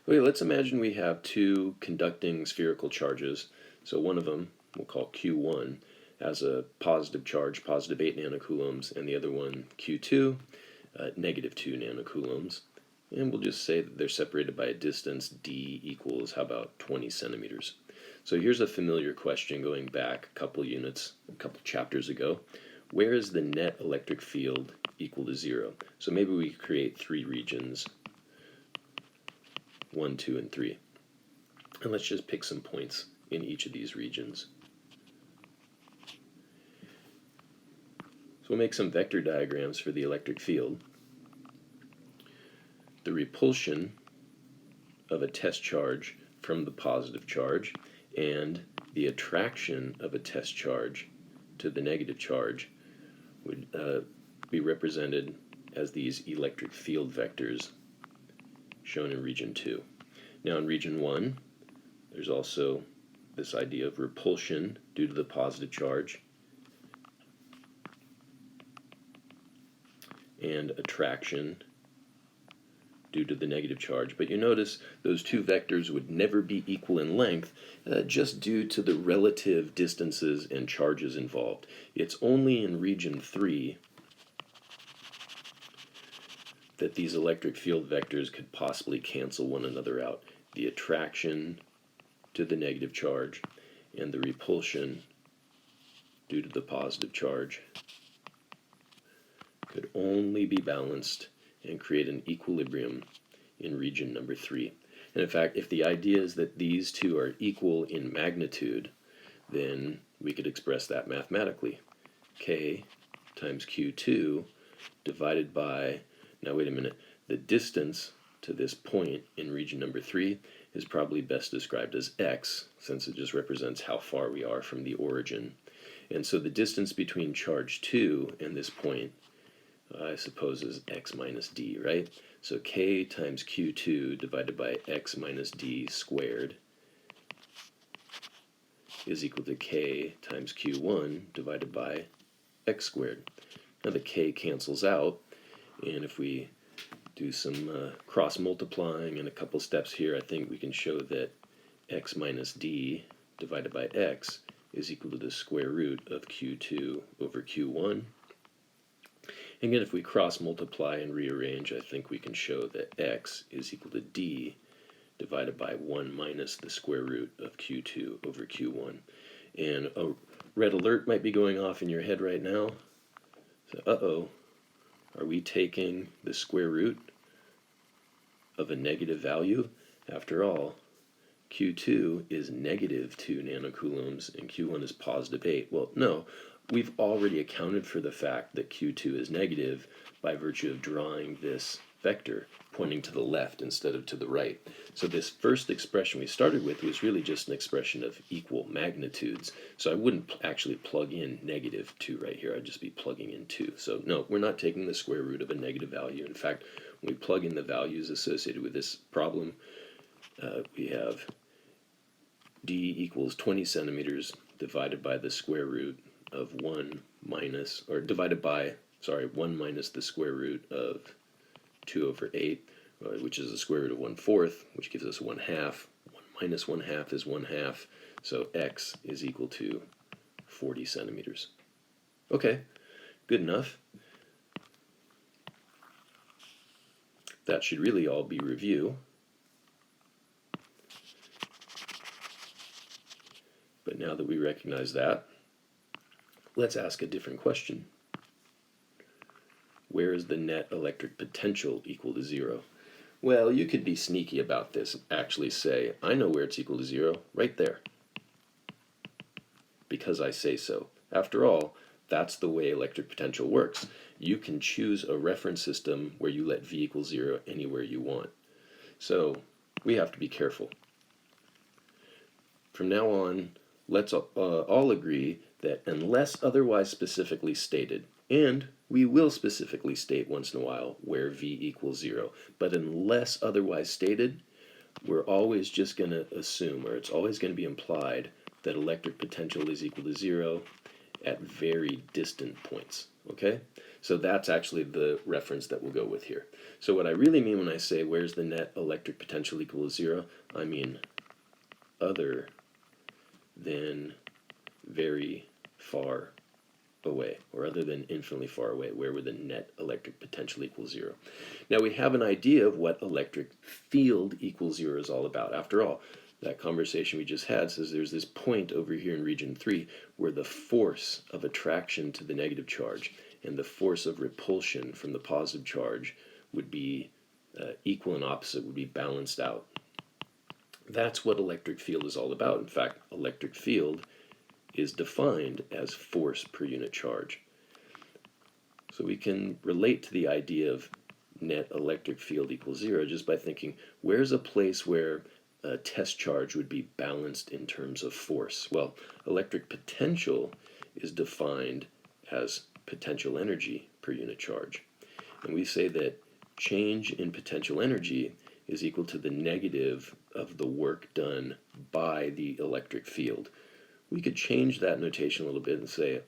Okay, let's imagine we have two conducting spherical charges. So one of them we'll call Q1 has a positive charge, positive 8 nanocoulombs, and the other one, Q2, negative 2 nanocoulombs. And we'll just say that they're separated by a distance d equals, how about 20 centimeters. So here's a familiar question going back a couple units, a couple chapters ago. Where is the net electric field equal to 0? So maybe we create three regions, 1, 2, and 3. And let's just pick some points in each of these regions. So we'll make some vector diagrams for the electric field. The repulsion of a test charge from the positive charge and the attraction of a test charge to the negative charge would be represented as these electric field vectors shown in region 2. Now in region 1, there's also this idea of repulsion due to the positive charge and attraction due to the negative charge. But you notice those two vectors would never be equal in length just due to the relative distances and charges involved. It's only in region 3 that these electric field vectors could possibly cancel one another out. The attraction to the negative charge and the repulsion due to the positive charge could only be balanced and create an equilibrium in region number 3. And in fact, if the idea is that these two are equal in magnitude, then we could express that mathematically. K times Q2 divided by, now wait a minute, the distance to this point in region number 3 is probably best described as x, since it just represents how far we are from the origin. And so the distance between charge 2 and this point, I suppose, is x minus d, right? So k times q2 divided by x minus d squared is equal to k times q1 divided by x squared. Now the k cancels out, and if we do some cross multiplying and a couple steps here, I think we can show that x minus d divided by x is equal to the square root of q2 over q1. And again, if we cross multiply and rearrange, I think we can show that x is equal to d divided by 1 minus the square root of q2 over q1. And a red alert might be going off in your head right now. So, are we taking the square root of a negative value? After all, Q2 is negative 2 nanocoulombs and Q1 is positive 8. Well, no, we've already accounted for the fact that Q2 is negative by virtue of drawing this vector pointing to the left instead of to the right. So this first expression we started with was really just an expression of equal magnitudes. So I wouldn't actually plug in negative 2 right here. I'd just be plugging in 2. So no, we're not taking the square root of a negative value. In fact, when we plug in the values associated with this problem, we have d equals 20 centimeters divided by the square root of 1 minus, or divided by, 1 minus the square root of 2 over 8, which is the square root of 1/4, which gives us 1/2. 1 minus 1/2 is 1/2, so x is equal to 40 centimeters. Okay, good enough. That should really all be review. But now that we recognize that, let's ask a different question. Where is the net electric potential equal to 0? Well, you could be sneaky about this and actually say, I know where it's equal to 0, right there. Because I say so. After all, that's the way electric potential works. You can choose a reference system where you let V equal 0 anywhere you want. So we have to be careful. From now on, let's all agree that unless otherwise specifically stated, and we will specifically state once in a while where V equals 0, but unless otherwise stated, we're always just going to assume, or it's always going to be implied, that electric potential is equal to 0 at very distant points. Okay? So that's actually the reference that we'll go with here. So what I really mean when I say where's the net electric potential equal to zero, I mean other than very far away, or other than infinitely far away, where would the net electric potential equal zero. Now we have an idea of what electric field equals zero is all about. After all, that conversation we just had says there's this point over here in region 3 where the force of attraction to the negative charge and the force of repulsion from the positive charge would be equal and opposite, would be balanced out. That's what electric field is all about. In fact, electric field is defined as force per unit charge. So we can relate to the idea of net electric field equals zero just by thinking, where's a place where a test charge would be balanced in terms of force? Well, electric potential is defined as potential energy per unit charge. And we say that change in potential energy is equal to the negative of the work done by the electric field. We could change that notation a little bit and say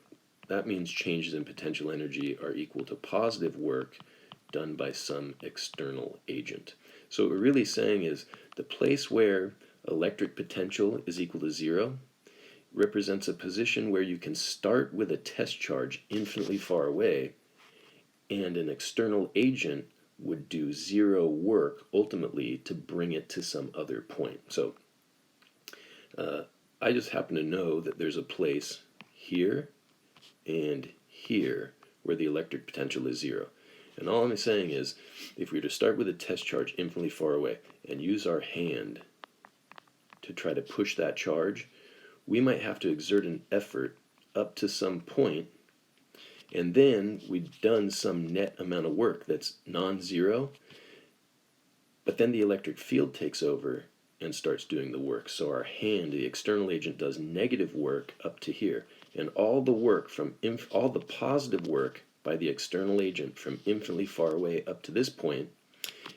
that means changes in potential energy are equal to positive work done by some external agent. So what we're really saying is the place where electric potential is equal to zero represents a position where you can start with a test charge infinitely far away, and an external agent would do zero work ultimately to bring it to some other point. So I just happen to know that there's a place here and here where the electric potential is zero. And all I'm saying is, if we were to start with a test charge infinitely far away and use our hand to try to push that charge, we might have to exert an effort up to some point, and then we've done some net amount of work that's non-zero, but then the electric field takes over and starts doing the work. So our hand, the external agent, does negative work up to here, and all the work from all the positive work by the external agent from infinitely far away up to this point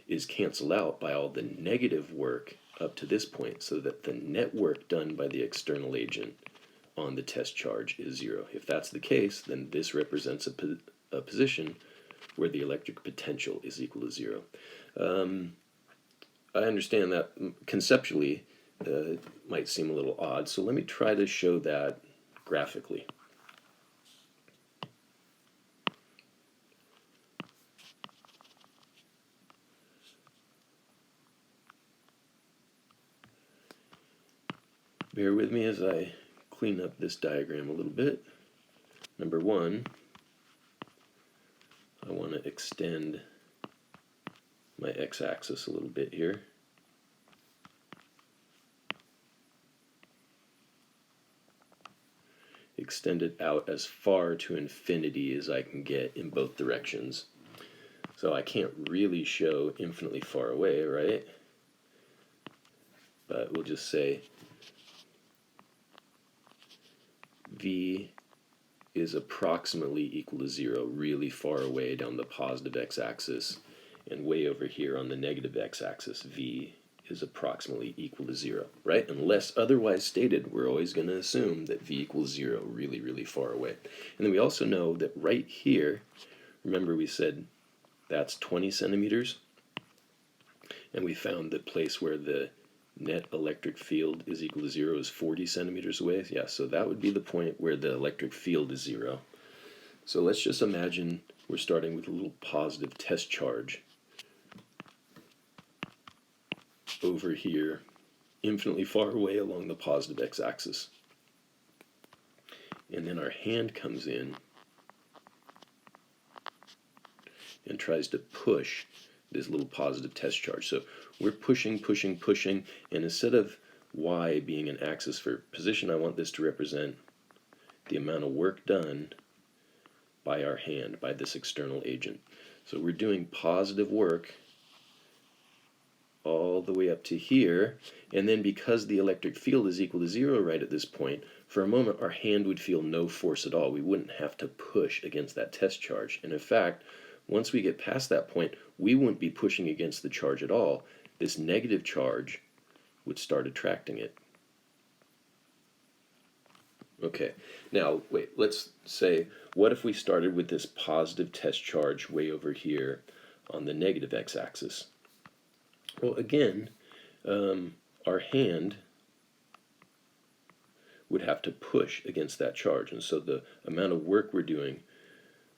is canceled out by all the negative work up to this point, so that the net work done by the external agent on the test charge is zero. If that's the case, then this represents a position where the electric potential is equal to zero. I understand that conceptually might seem a little odd, so let me try to show that graphically. Bear with me as I clean up this diagram a little bit. Number one, I want to extend my x-axis a little bit here. Extend it out as far to infinity as I can get in both directions. So I can't really show infinitely far away, right? But we'll just say V is approximately equal to zero, really far away down the positive x-axis, and way over here on the negative x-axis, V is approximately equal to zero, right? Unless otherwise stated, we're always going to assume that V equals zero, really, really far away. And then we also know that right here, remember we said that's 20 centimeters, and we found the place where the net electric field is equal to zero is 40 centimeters away. Yeah, so that would be the point where the electric field is zero. So let's just imagine we're starting with a little positive test charge over here, infinitely far away along the positive x-axis. And then our hand comes in and tries to push this little positive test charge. So we're pushing, pushing, pushing, and instead of y being an axis for position, I want this to represent the amount of work done by our hand, by this external agent. So we're doing positive work all the way up to here, and then because the electric field is equal to zero right at this point, for a moment our hand would feel no force at all. We wouldn't have to push against that test charge. And in fact, once we get past that point, we wouldn't be pushing against the charge at all. This negative charge would start attracting it. Okay, now wait, let's say, what if we started with this positive test charge way over here on the negative x-axis? Well, again, our hand would have to push against that charge, and so the amount of work we're doing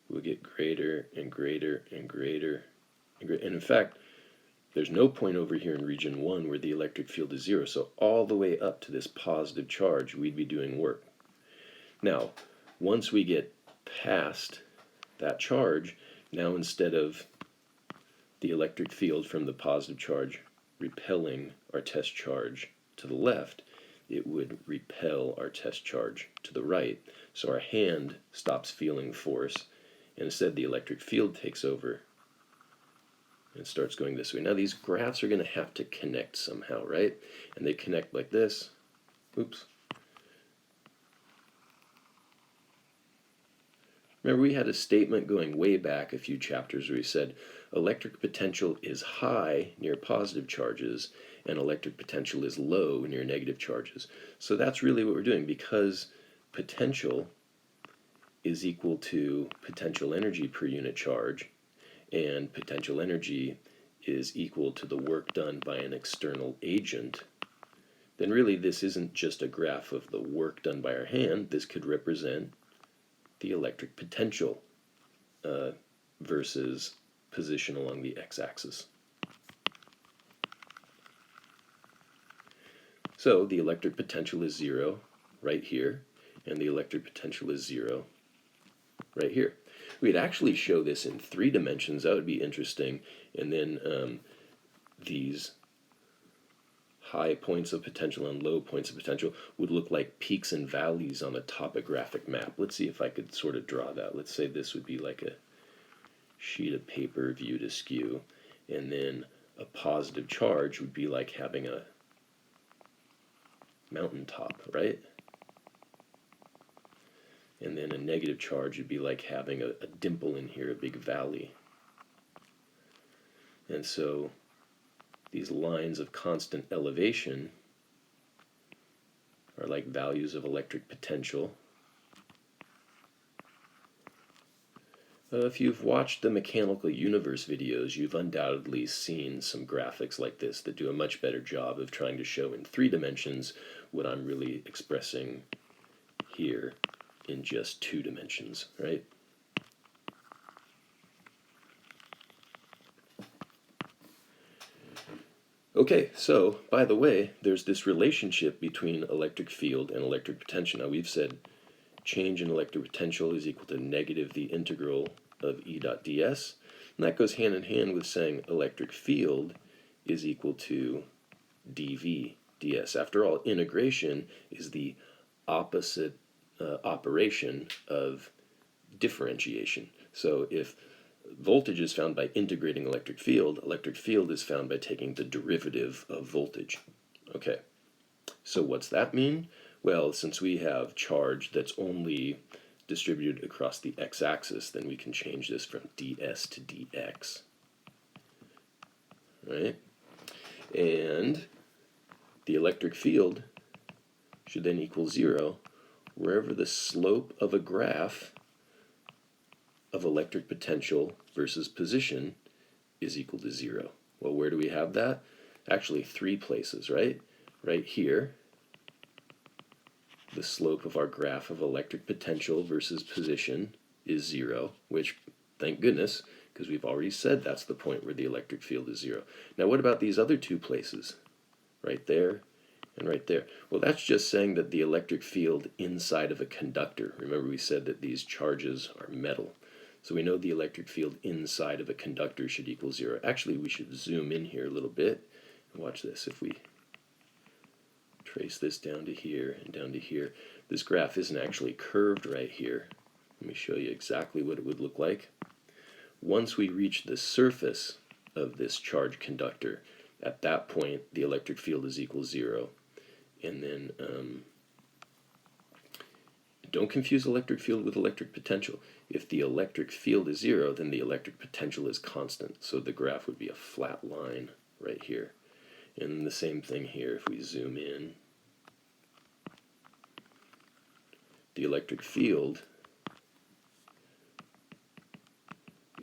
will get greater and greater and greater and greater. And in fact, there's no point over here in region 1 where the electric field is 0, so all the way up to this positive charge we'd be doing work. Now, once we get past that charge, now instead of the electric field from the positive charge repelling our test charge to the left, it would repel our test charge to the right. So our hand stops feeling force, and instead the electric field takes over and starts going this way. Now these graphs are going to have to connect somehow, right? And they connect like this. Oops. Remember, we had a statement going way back a few chapters where we said electric potential is high near positive charges and electric potential is low near negative charges. So that's really what we're doing, because potential is equal to potential energy per unit charge, and potential energy is equal to the work done by an external agent. Then really this isn't just a graph of the work done by our hand. This could represent the electric potential versus position along the x-axis. So the electric potential is 0 right here, and the electric potential is 0 right here. We'd actually show this in 3 dimensions. That would be interesting. And then these high points of potential and low points of potential would look like peaks and valleys on a topographic map. Let's see if I could sort of draw that. Let's say this would be like a sheet of paper viewed askew, and then a positive charge would be like having a mountaintop, right? And then a negative charge would be like having a dimple in here, a big valley. And so these lines of constant elevation are like values of electric potential. If you've watched the Mechanical Universe videos, you've undoubtedly seen some graphics like this that do a much better job of trying to show in 3 dimensions what I'm really expressing here in just 2 dimensions, right? Okay, so by the way, there's this relationship between electric field and electric potential. Now we've said change in electric potential is equal to negative the integral of E dot ds, and that goes hand in hand with saying electric field is equal to dV ds. After all, integration is the opposite operation of differentiation. So if voltage is found by integrating electric field is found by taking the derivative of voltage. Okay, so what's that mean? Well, since we have charge that's only distributed across the x-axis, then we can change this from ds to dx. Right? And the electric field should then equal 0 wherever the slope of a graph of electric potential versus position is equal to 0. Well, where do we have that? Actually, 3 places, right? Right here, the slope of our graph of electric potential versus position is 0, which, thank goodness, because we've already said that's the point where the electric field is 0. Now, what about these other 2 places? Right there and right there. Well, that's just saying that the electric field inside of a conductor. Remember, we said that these charges are metal. So we know the electric field inside of a conductor should equal 0. Actually, we should zoom in here a little bit. And watch this. If we trace this down to here and down to here, this graph isn't actually curved right here. Let me show you exactly what it would look like. Once we reach the surface of this charged conductor, at that point, the electric field is equal 0. And then don't confuse electric field with electric potential. If the electric field is 0, then the electric potential is constant. So the graph would be a flat line right here. And the same thing here if we zoom in. the electric field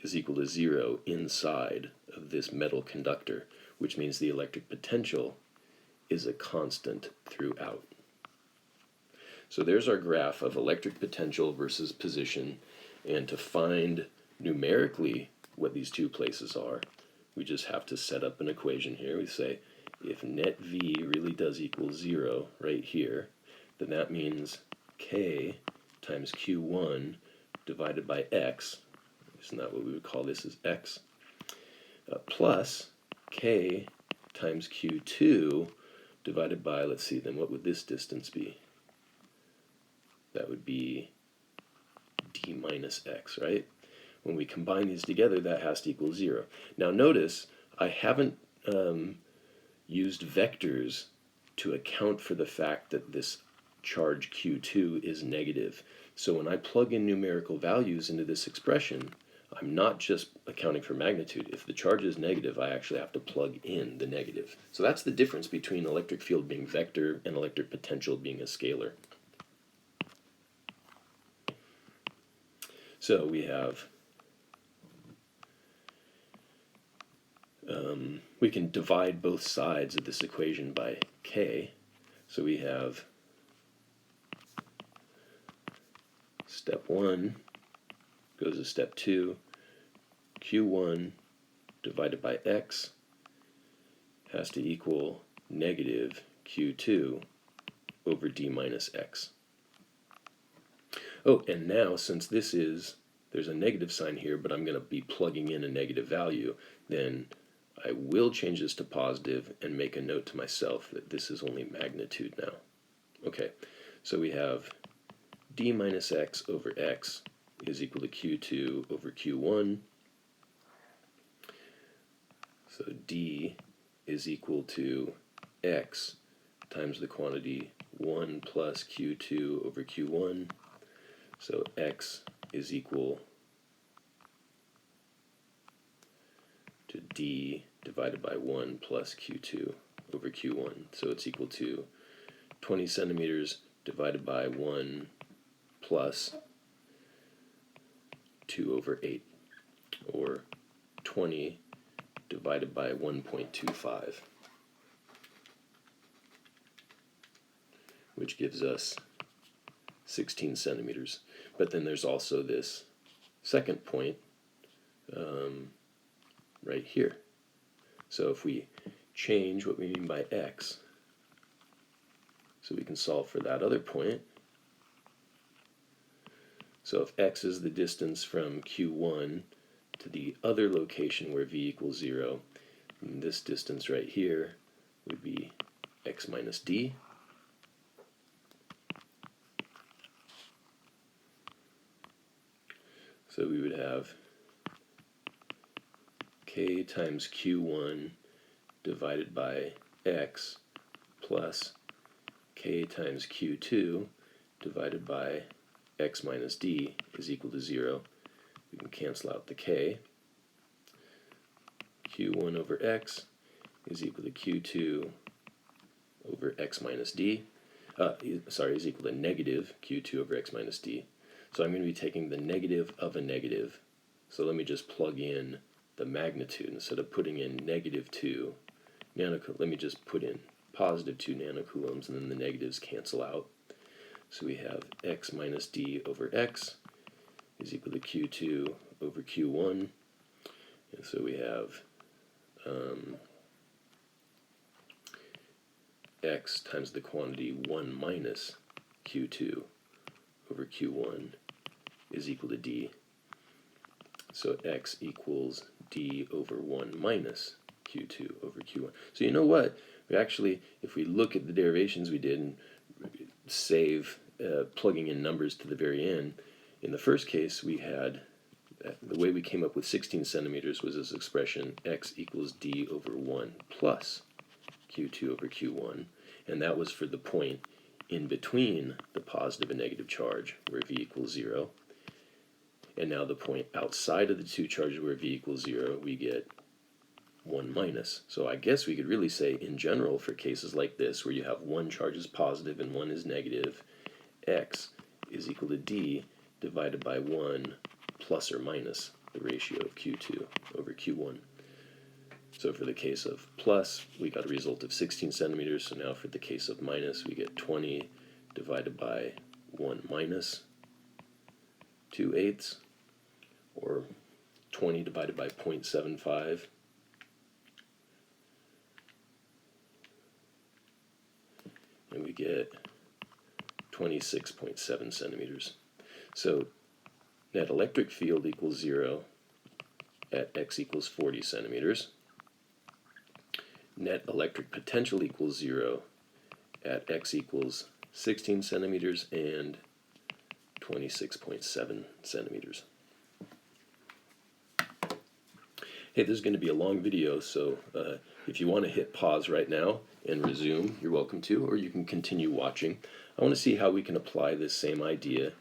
is equal to 0 inside of this metal conductor, which means the electric potential is a constant throughout. So there's our graph of electric potential versus position, and to find numerically what these two places are, we just have to set up an equation here. We say if net V really does equal 0 right here, then that means K times Q1 divided by X, isn't that what we would call this as X, plus K times Q2 divided by, let's see, then what would this distance be? That would be D minus X, right? When we combine these together, that has to equal 0. Now notice, I haven't used vectors to account for the fact that this charge Q2 is negative. So when I plug in numerical values into this expression, I'm not just accounting for magnitude. If the charge is negative, I actually have to plug in the negative. So that's the difference between electric field being vector and electric potential being a scalar. So we have, we can divide both sides of this equation by K. So we have step 1 goes to step 2, Q1 divided by X has to equal negative Q2 over D minus X. Oh, and now since this is, there's a negative sign here, but I'm going to be plugging in a negative value, then I will change this to positive and make a note to myself that this is only magnitude now. Okay, so we have D minus X over X is equal to Q2 over Q1. So D is equal to X times the quantity 1 plus Q2 over Q1. So X is equal to D divided by 1 plus Q2 over Q1. So it's equal to 20 centimeters divided by 1 plus 2 over 8, or 20 divided by 1.25, which gives us 16 centimeters. But then there's also this second point right here. So if we change what we mean by X, so we can solve for that other point. So if X is the distance from Q1 to the other location where V equals 0, then this distance right here would be X minus D. So we would have K times Q1 divided by X plus K times Q2 divided by X minus D is equal to 0. We can cancel out the K. Q1 over X is equal to Q2 over X minus D. Is equal to negative Q2 over X minus D. So I'm going to be taking the negative of a negative. So let me just plug in the magnitude. Instead of putting in negative 2 nanocoulombs, let me just put in positive 2 nanocoulombs, and then the negatives cancel out. So we have X minus D over X is equal to Q2 over Q1. And so we have X times the quantity 1 minus Q2 over Q1 is equal to D. So X equals D over 1 minus Q2 over Q1. So you know what? We actually, if we look at the derivations we did and save plugging in numbers to the very end, in the first case we had, the way we came up with 16 centimeters was this expression X equals D over 1 plus Q2 over Q1, and that was for the point in between the positive and negative charge where V equals 0. And now the point outside of the two charges where V equals 0, we get 1 minus. So I guess we could really say in general for cases like this where you have one charge is positive and one is negative, X is equal to d divided by 1 plus or minus the ratio of Q2 over Q1. So for the case of plus, we got a result of 16 centimeters. So now for the case of minus, we get 20 divided by 1 minus 2/8, or 20 divided by 0.75. And we get 26.7 centimeters. So net electric field equals 0 at x equals 40 centimeters. Net electric potential equals 0 at x equals 16 centimeters and 26.7 centimeters. Hey, this is going to be a long video, so if you want to hit pause right now and resume, you're welcome to, or you can continue watching. I want to see how we can apply this same idea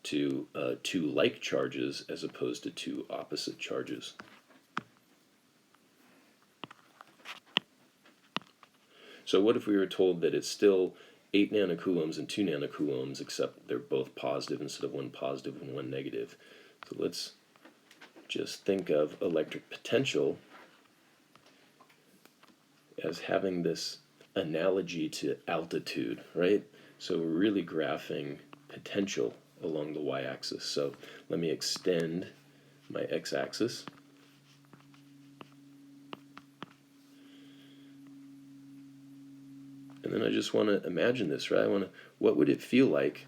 to two like charges as opposed to two opposite charges. So what if we were told that it's still 8 nanocoulombs and 2 nanocoulombs, except they're both positive instead of one positive and one negative? So let's just think of electric potential as having this analogy to altitude, right? So we're really graphing potential along the y-axis. So let me extend my x-axis. And then I just want to imagine this, right? What would it feel like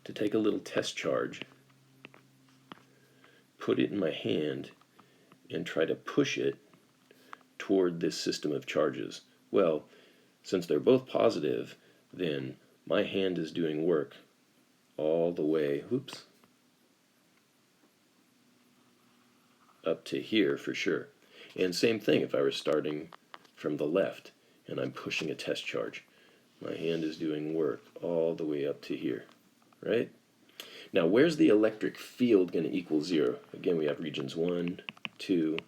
to take a little test charge, put it in my hand, and try to push it toward this system of charges? Well, since they're both positive, then my hand is doing work all the way, up to here for sure. And same thing if I were starting from the left and I'm pushing a test charge. My hand is doing work all the way up to here, right? Now, where's the electric field going to equal 0? Again, we have regions 1, 2,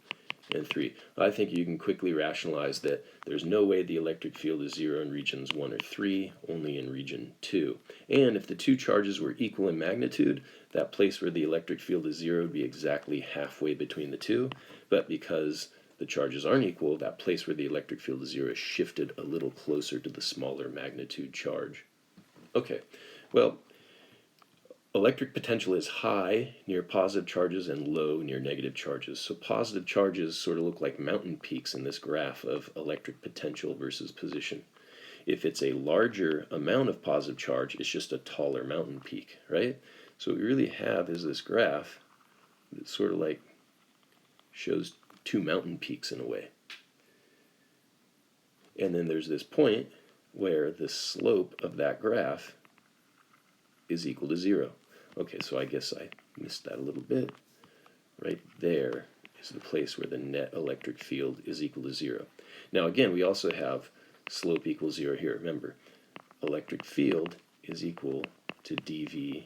and 3. I think you can quickly rationalize that there's no way the electric field is 0 in regions 1 or 3, only in region 2. And if the two charges were equal in magnitude, that place where the electric field is 0 would be exactly halfway between the two. But because the charges aren't equal, that place where the electric field is 0 is shifted a little closer to the smaller magnitude charge. Okay, well, electric potential is high near positive charges and low near negative charges. So positive charges sort of look like mountain peaks in this graph of electric potential versus position. If it's a larger amount of positive charge, it's just a taller mountain peak, right? So what we really have is this graph that sort of like shows two mountain peaks in a way. And then there's this point where the slope of that graph is equal to 0. Okay, so I guess I missed that a little bit. Right there is the place where the net electric field is equal to 0. Now again, we also have slope equals 0 here. Remember, electric field is equal to dV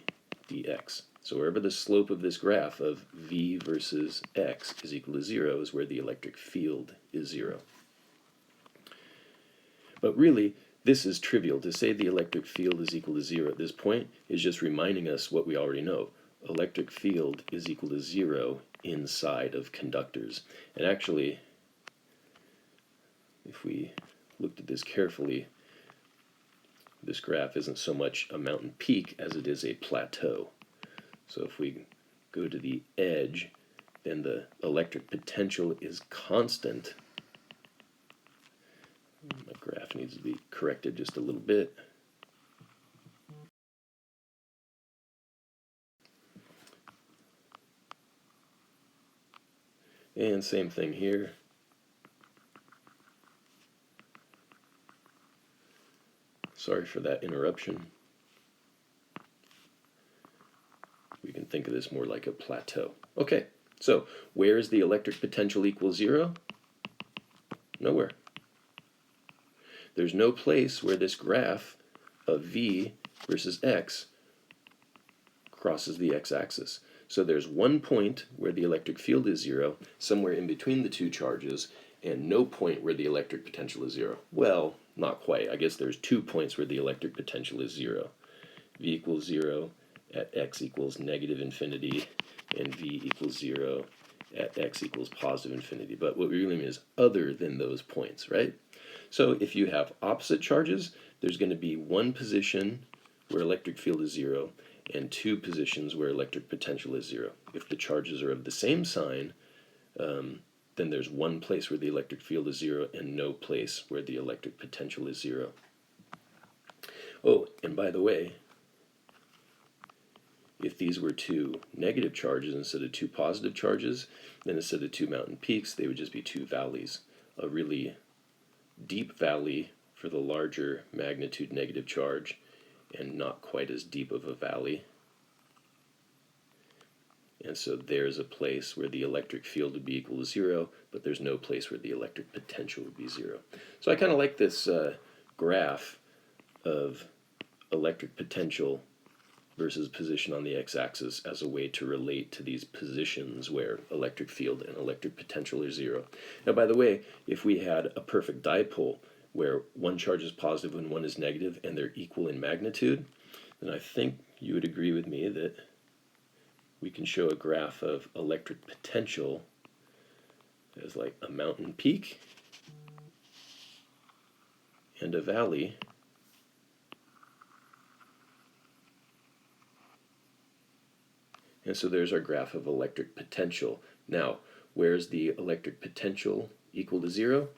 dx. So wherever the slope of this graph of v versus x is equal to 0 is where the electric field is 0. But really, this is trivial. To say the electric field is equal to 0 at this point is just reminding us what we already know. Electric field is equal to 0 inside of conductors. And actually, if we looked at this carefully, this graph isn't so much a mountain peak as it is a plateau. So if we go to the edge, then the electric potential is constant. My graph needs to be corrected just a little bit. And same thing here. Sorry for that interruption. We can think of this more like a plateau. Okay, so where is the electric potential equal 0? Nowhere. There's no place where this graph of v versus x crosses the x-axis. So there's one point where the electric field is 0, somewhere in between the two charges, and no point where the electric potential is 0. Well, not quite. I guess there's 2 points where the electric potential is 0. V equals 0 at x equals negative infinity, and V equals 0 at x equals positive infinity. But what we really mean is other than those points, right? So if you have opposite charges, there's going to be one position where electric field is 0 and two positions where electric potential is 0. If the charges are of the same sign, then there's one place where the electric field is 0 and no place where the electric potential is 0. Oh, and by the way, if these were two negative charges instead of two positive charges, then instead of two mountain peaks, they would just be two valleys. A really deep valley for the larger magnitude negative charge, and not quite as deep of a valley. And so there's a place where the electric field would be equal to 0, but there's no place where the electric potential would be 0. So I kind of like this graph of electric potential versus position on the x-axis as a way to relate to these positions where electric field and electric potential are 0. Now, by the way, if we had a perfect dipole where one charge is positive and one is negative and they're equal in magnitude, then I think you would agree with me that we can show a graph of electric potential as like a mountain peak and a valley, and so there's our graph of electric potential. Now, where's the electric potential equal to 0?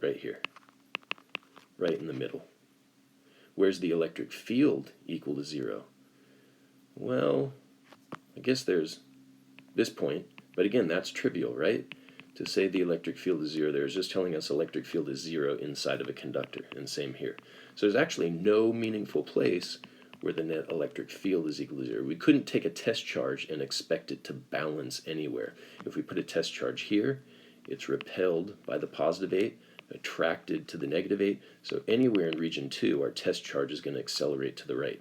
Right here, right in the middle. Where's the electric field equal to 0? Well, I guess there's this point, but again, that's trivial, right? To say the electric field is 0 there is just telling us electric field is 0 inside of a conductor, and same here. So there's actually no meaningful place where the net electric field is equal to 0. We couldn't take a test charge and expect it to balance anywhere. If we put a test charge here, it's repelled by the positive 8, attracted to the negative 8, so anywhere in region 2, our test charge is going to accelerate to the right.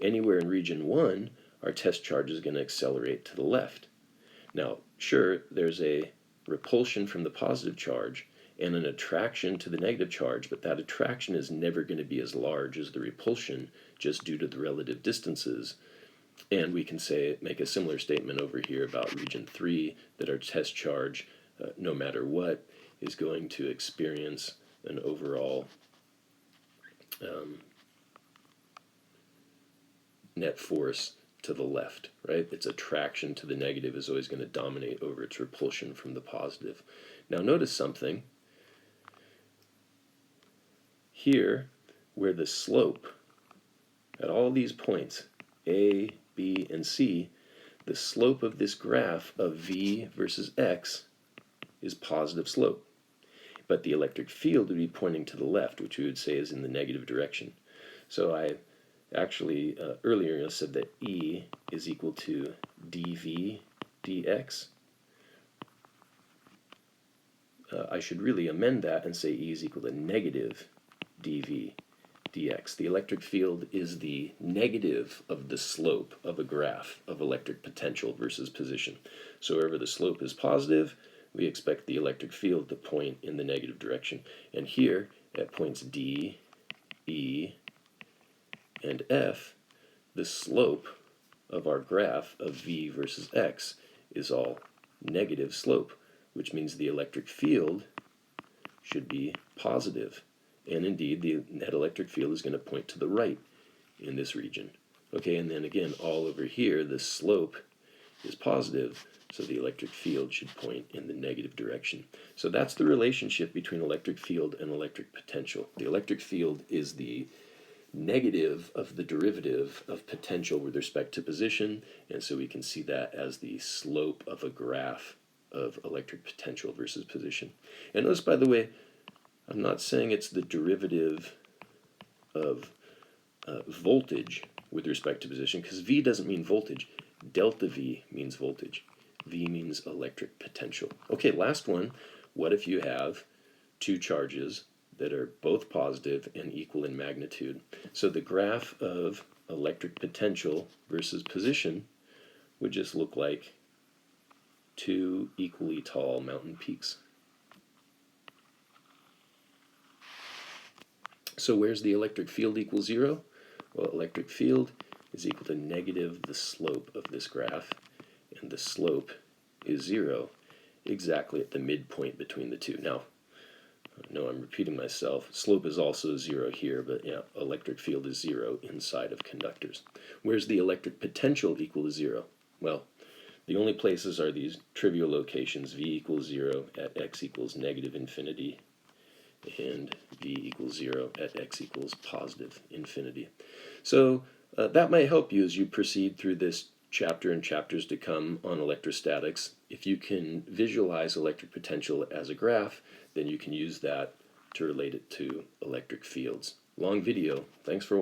Anywhere in region 1, our test charge is going to accelerate to the left. Now, sure, there's a repulsion from the positive charge and an attraction to the negative charge, but that attraction is never going to be as large as the repulsion just due to the relative distances. And we can make a similar statement over here about region 3, that our test charge, no matter what, is going to experience an overall net force to the left, right? Its attraction to the negative is always going to dominate over its repulsion from the positive. Now notice something. Here, where the slope at all these points, A, B, and C, the slope of this graph of V versus X is positive slope. But the electric field would be pointing to the left, which we would say is in the negative direction. So I actually earlier said that E is equal to dV dx. I should really amend that and say E is equal to negative dV dx. The electric field is the negative of the slope of a graph of electric potential versus position. So wherever the slope is positive, we expect the electric field to point in the negative direction. And here, at points D, E, and F, the slope of our graph of V versus X is all negative slope, which means the electric field should be positive. And indeed, the net electric field is going to point to the right in this region. Okay, and then again, all over here, the slope is positive, so the electric field should point in the negative direction. So that's the relationship between electric field and electric potential. The electric field is the negative of the derivative of potential with respect to position, and so we can see that as the slope of a graph of electric potential versus position. And notice, by the way, I'm not saying it's the derivative of voltage with respect to position, because V doesn't mean voltage. Delta V means voltage. V means electric potential. Okay, last one. What if you have two charges that are both positive and equal in magnitude? So the graph of electric potential versus position would just look like two equally tall mountain peaks. So where's the electric field equal 0? Well, electric field is equal to negative the slope of this graph, and the slope is 0, exactly at the midpoint between the two. Now, I know I'm repeating myself. Slope is also 0 here, but yeah, electric field is 0 inside of conductors. Where's the electric potential equal to 0? Well, the only places are these trivial locations, v equals 0 at x equals negative infinity, and v equals 0 at x equals positive infinity. So that might help you as you proceed through this chapter and chapters to come on electrostatics. If you can visualize electric potential as a graph, then you can use that to relate it to electric fields. Long video. Thanks for watching.